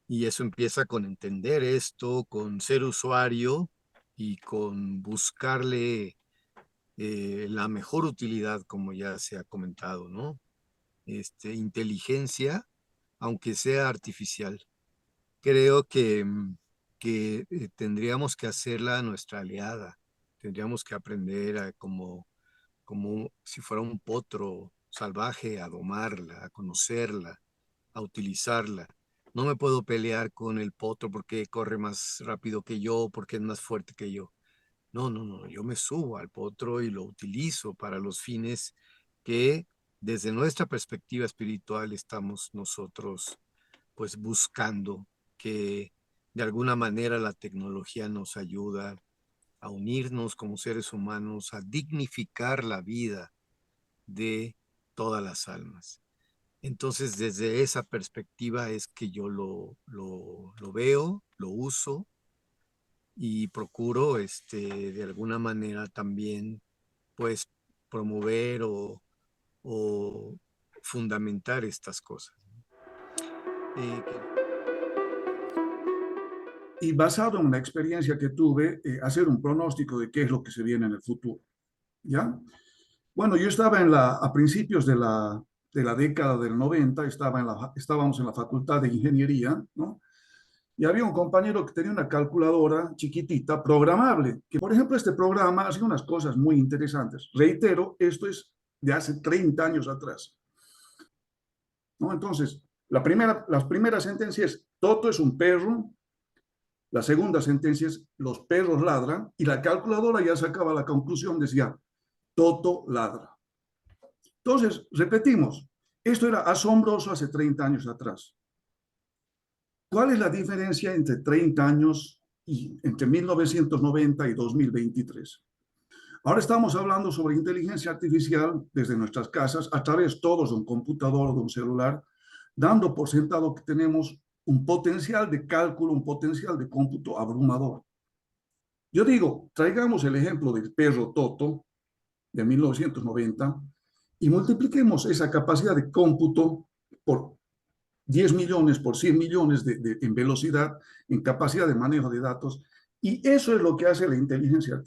Y eso empieza con entender esto, con ser usuario y con buscarle la mejor utilidad, como ya se ha comentado, ¿no? Inteligencia, aunque sea artificial. Creo que tendríamos que hacerla nuestra aliada. Tendríamos que aprender a como si fuera un potro salvaje, a domarla, a conocerla, a utilizarla. No me puedo pelear con el potro porque corre más rápido que yo, porque es más fuerte que yo. No, no, no, yo me subo al potro y lo utilizo para los fines que desde nuestra perspectiva espiritual estamos nosotros pues buscando, que de alguna manera la tecnología nos ayuda a unirnos como seres humanos, a dignificar la vida de todas las almas. Entonces, desde esa perspectiva es que yo lo veo, lo uso y procuro, de alguna manera también, pues, promover o fundamentar estas cosas. Y basado en la experiencia que tuve, hacer un pronóstico de qué es lo que se viene en el futuro, ¿ya? Bueno, yo estaba a principios de la década del 90, estábamos en la Facultad de Ingeniería, ¿no? Y había un compañero que tenía una calculadora chiquitita, programable, que por ejemplo este programa hacía unas cosas muy interesantes. Reitero, esto es de hace 30 años atrás, ¿no? Entonces, las primeras sentencias, Toto es un perro. La segunda sentencia es, los perros ladran, y la calculadora ya sacaba la conclusión, decía, Toto ladra. Entonces, repetimos, esto era asombroso hace 30 años atrás. ¿Cuál es la diferencia entre 30 años y entre 1990 y 2023? Ahora estamos hablando sobre inteligencia artificial desde nuestras casas, a través todos de un computador o de un celular, dando por sentado que tenemos un potencial de cálculo, un potencial de cómputo abrumador. Yo digo, traigamos el ejemplo del perro Toto de 1990 y multipliquemos esa capacidad de cómputo por 10 millones, por 100 millones en velocidad, en capacidad de manejo de datos, Y eso es lo que hace la inteligencia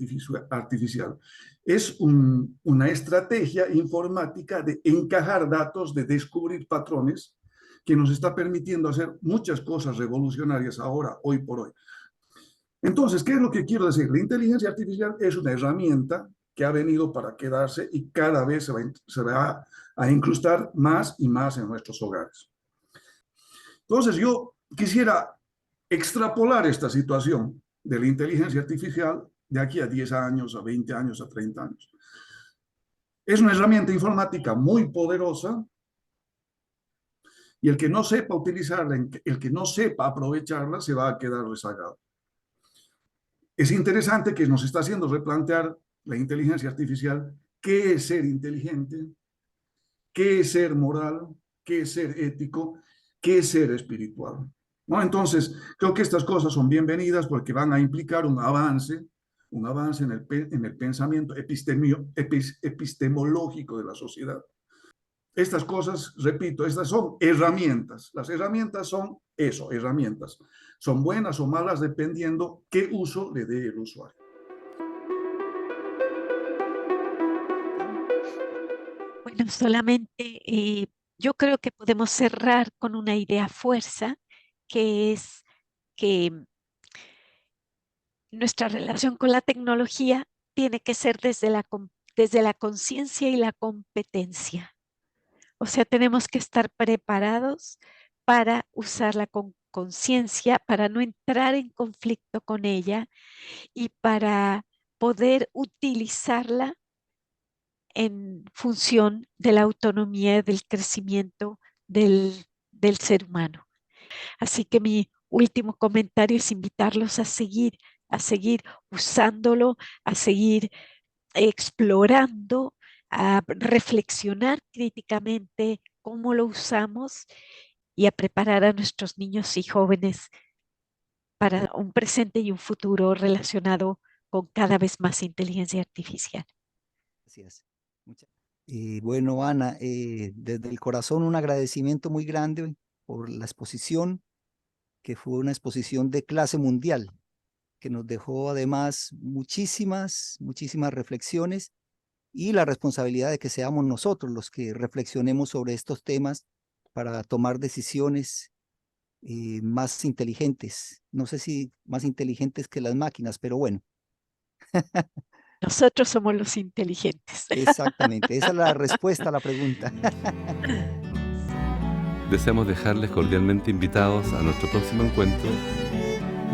artificial. Es una estrategia informática de encajar datos, de descubrir patrones, que nos está permitiendo hacer muchas cosas revolucionarias ahora, hoy por hoy. Entonces, ¿qué es lo que quiero decir? La inteligencia artificial es una herramienta que ha venido para quedarse y cada vez se va a incrustar más y más en nuestros hogares. Entonces, yo quisiera extrapolar esta situación de la inteligencia artificial de aquí a 10 años, a 20 años, a 30 años. Es una herramienta informática muy poderosa y el que no sepa utilizarla, el que no sepa aprovecharla, se va a quedar rezagado. Es interesante que nos está haciendo replantear la inteligencia artificial qué es ser inteligente, qué es ser moral, qué es ser ético, qué es ser espiritual, ¿no? Entonces, creo que estas cosas son bienvenidas porque van a implicar un avance en el pensamiento epistemológico de la sociedad. Estas cosas, repito, estas son herramientas. Las herramientas son eso, herramientas. Son buenas o malas dependiendo qué uso le dé el usuario. Bueno, solamente yo creo que podemos cerrar con una idea fuerza, que es que nuestra relación con la tecnología tiene que ser desde la conciencia y la competencia. O sea, tenemos que estar preparados para usarla con conciencia, para no entrar en conflicto con ella y para poder utilizarla en función de la autonomía, del crecimiento del ser humano. Así que mi último comentario es invitarlos a seguir usándolo, a seguir explorando, a reflexionar críticamente cómo lo usamos y a preparar a nuestros niños y jóvenes para un presente y un futuro relacionado con cada vez más inteligencia artificial. Gracias. Bueno, Ana, desde el corazón un agradecimiento muy grande por la exposición, que fue una exposición de clase mundial, que nos dejó además muchísimas reflexiones y la responsabilidad de que seamos nosotros los que reflexionemos sobre estos temas para tomar decisiones más inteligentes. No sé si más inteligentes que las máquinas, pero bueno. Nosotros somos los inteligentes. Exactamente, esa es la respuesta a la pregunta. Deseamos dejarles cordialmente invitados a nuestro próximo encuentro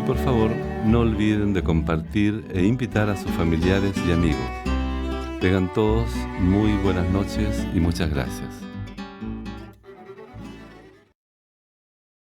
y por favor no olviden de compartir e invitar a sus familiares y amigos. Tengan todos muy buenas noches y muchas gracias.